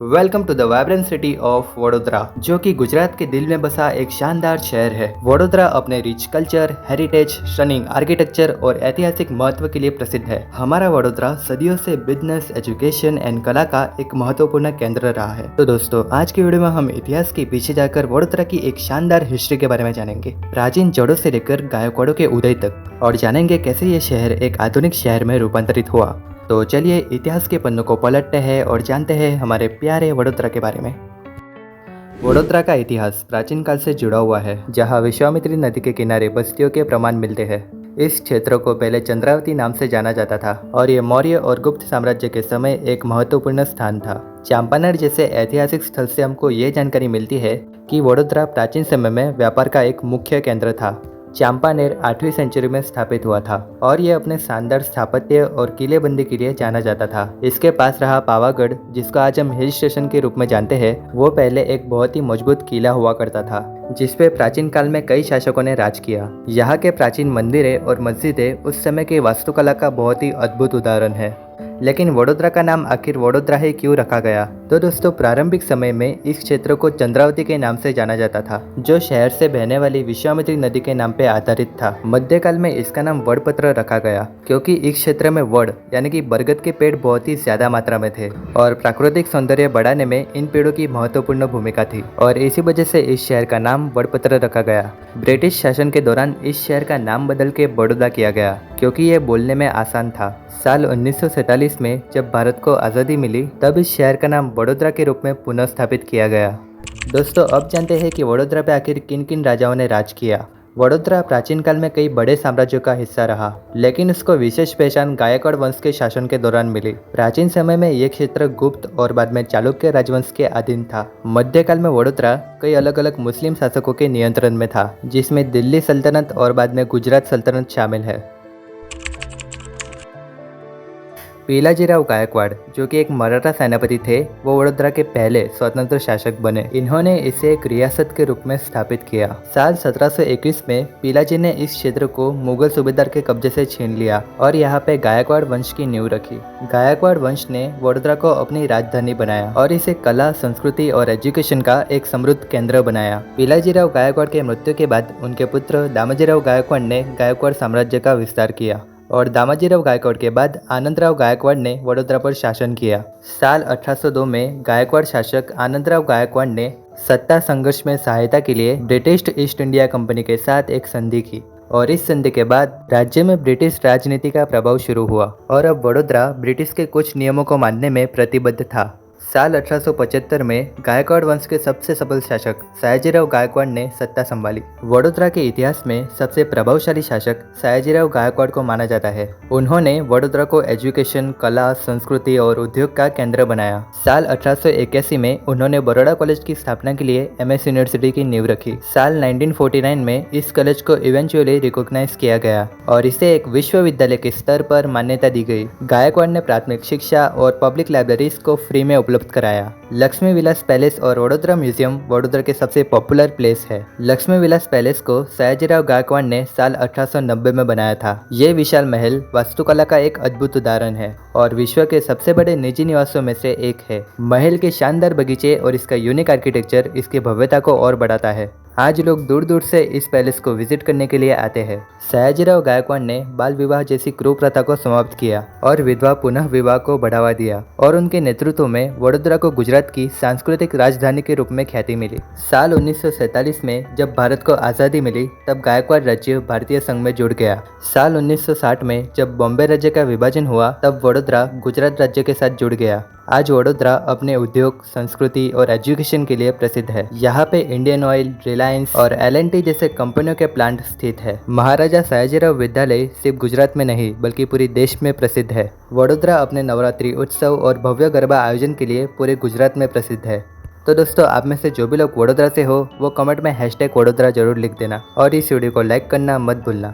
Welcome to the vibrant city of Vadodara, जो कि गुजरात के दिल में बसा एक शानदार शहर है। वडोदरा अपने rich culture, heritage, stunning architecture और ऐतिहासिक महत्व के लिए प्रसिद्ध है। हमारा वडोदरा सदियों से बिजनेस, एजुकेशन एंड कला का एक महत्वपूर्ण केंद्र रहा है। तो दोस्तों, आज की वीडियो में हम इतिहास के पीछे जाकर वडोदरा की एक शानदार हिस्ट्री के बारे में जानेंगे, प्राचीन जड़ों से लेकर गायकवाड़ों के उदय तक, और जानेंगे कैसे ये शहर एक आधुनिक शहर में रूपांतरित हुआ। तो चलिए इतिहास के पन्नों को पलटते हैं और जानते हैं हमारे प्यारे वडोदरा के बारे में। वडोदरा का इतिहास प्राचीन काल से जुड़ा हुआ है, जहां विश्वामित्री नदी के किनारे बस्तियों के प्रमाण मिलते हैं। इस क्षेत्र को पहले चंद्रावती नाम से जाना जाता था और ये मौर्य और गुप्त साम्राज्य के समय एक महत्वपूर्ण स्थान था। चांपानेर जैसे ऐतिहासिक स्थल से हमको ये जानकारी मिलती है कि वडोदरा प्राचीन समय में व्यापार का एक मुख्य केंद्र था। चांपानेर 8वीं सेंचुरी में स्थापित हुआ था और यह अपने शानदार स्थापत्य और किलेबंदी के लिए जाना जाता था। इसके पास रहा पावागढ़, जिसको आज हम हिल स्टेशन के रूप में जानते हैं, वो पहले एक बहुत ही मजबूत किला हुआ करता था, जिसपे प्राचीन काल में कई शासकों ने राज किया। यहाँ के प्राचीन मंदिरें और मस्जिदें उस समय की वास्तुकला का बहुत ही अद्भुत उदाहरण है। लेकिन वडोदरा का नाम आखिर वडोदरा ही क्यों रखा गया? तो दोस्तों, प्रारंभिक समय में इस क्षेत्र को चंद्रावती के नाम से जाना जाता था, जो शहर से बहने वाली विश्वामित्री नदी के नाम पे आधारित था। मध्यकाल में इसका नाम वडपत्र रखा गया, क्योंकि इस क्षेत्र में वड यानी कि बरगद के पेड़ बहुत ही ज्यादा मात्रा में थे और प्राकृतिक सौंदर्य बढ़ाने में इन पेड़ों की महत्वपूर्ण भूमिका थी, और इसी वजह से इस शहर का नाम वडपत्र रखा गया। ब्रिटिश शासन के दौरान इस शहर का नाम बदल के बड़ौदा किया गया, क्योंकि यह बोलने में आसान था। साल 1947 में जब भारत को आज़ादी मिली, तब इस शहर का नाम वडोदरा के रूप में पुनः स्थापित किया गया। दोस्तों, अब जानते हैं कि वडोदरा पे आखिर किन किन राजाओं ने राज किया। वडोदरा प्राचीन काल में कई बड़े साम्राज्यों का हिस्सा रहा, लेकिन उसको विशेष पहचान गायकवाड़ वंश के शासन के दौरान मिली। प्राचीन समय में यह क्षेत्र गुप्त और बाद में चालुक्य राजवंश के अधीन था। मध्यकाल में वडोदरा कई अलग अलग मुस्लिम शासकों के नियंत्रण में था, जिसमें दिल्ली सल्तनत और बाद में गुजरात सल्तनत शामिल है। पिलाजीराव गायकवाड़, जो कि एक मराठा सेनापति थे, वो वडोदरा के पहले स्वतंत्र शासक बने। इन्होंने इसे एक रियासत के रूप में स्थापित किया। साल 1721 में पिलाजी ने इस क्षेत्र को मुगल सूबेदार के कब्जे से छीन लिया और यहाँ पे गायकवाड़ वंश की नींव रखी। गायकवाड़ वंश ने वडोदरा को अपनी राजधानी बनाया और इसे कला, संस्कृति और एजुकेशन का एक समृद्ध केंद्र बनाया। पिलाजीराव गायकवाड़ के मृत्यु के बाद उनके पुत्र दामाजीराव गायकवाड़ ने गायकवाड़ साम्राज्य का विस्तार किया, और दामाजीराव गायकवाड़ के बाद आनंदराव गायकवाड़ ने वडोदरा पर शासन किया। साल 1802 में गायकवाड़ शासक आनंदराव गायकवाड़ ने सत्ता संघर्ष में सहायता के लिए ब्रिटिश ईस्ट इंडिया कंपनी के साथ एक संधि की, और इस संधि के बाद राज्य में ब्रिटिश राजनीति का प्रभाव शुरू हुआ और अब वडोदरा ब्रिटिश के कुछ नियमों को मानने में प्रतिबद्ध था। साल 1875 में गायकवाड़ वंश के सबसे सफल शासक सयाजीराव गायकवाड़ ने सत्ता संभाली। वडोदरा के इतिहास में सबसे प्रभावशाली शासक सयाजीराव गायकवाड़ को माना जाता है। उन्होंने वडोदरा को एजुकेशन, कला, संस्कृति और उद्योग का केंद्र बनाया। साल 1881 में उन्होंने बड़ौदा कॉलेज की स्थापना के लिए एमएस यूनिवर्सिटी की नींव रखी। साल 1949 में इस कॉलेज को इवेंचुअली रिकॉग्नाइज किया गया और इसे एक विश्वविद्यालय के स्तर पर मान्यता दी गई। गायकवाड़ ने प्राथमिक शिक्षा और पब्लिक लाइब्रेरीज को फ्री में उपलब्ध कराया। लक्ष्मी विलास पैलेस और वडोदरा म्यूजियम वडोदरा के सबसे पॉपुलर प्लेस है। लक्ष्मी विलास पैलेस को सयाजीराव गायकवाड़ ने साल 1890 में बनाया था। ये विशाल महल वास्तुकला का एक अद्भुत उदाहरण है और विश्व के सबसे बड़े निजी निवासों में से एक है। महल के शानदार बगीचे और इसका यूनिक आर्किटेक्चर इसकी भव्यता को और बढ़ाता है। आज लोग दूर दूर से इस पैलेस को विजिट करने के लिए आते हैं। सयाजीराव गायकवाड़ ने बाल विवाह जैसी क्रूर प्रथा को समाप्त किया और विधवा पुनः विवाह को बढ़ावा दिया, और उनके नेतृत्व में वडोदरा को गुजरात की सांस्कृतिक राजधानी के रूप में ख्याति मिली। साल 1947 में जब भारत को आज़ादी मिली, तब गायकवाड़ राज्य भारतीय संघ में जुड़ गया। साल 1960 में जब बॉम्बे राज्य का विभाजन हुआ, तब वडोदरा गुजरात राज्य के साथ जुड़ गया। आज वडोदरा अपने उद्योग, संस्कृति और एजुकेशन के लिए प्रसिद्ध है। यहाँ पे इंडियन ऑयल, रिलायंस और एल&टी जैसे कंपनियों के प्लांट स्थित है। महाराजा सयाजीराव विद्यालय सिर्फ गुजरात में नहीं बल्कि पूरे देश में प्रसिद्ध है। वडोदरा अपने नवरात्रि उत्सव और भव्य गरबा आयोजन के लिए पूरे गुजरात में प्रसिद्ध है। तो दोस्तों, आप में से जो भी लोग वडोदरा से हो, वो कमेंट में #वडोदरा जरूर लिख देना और इस वीडियो को लाइक करना मत भूलना।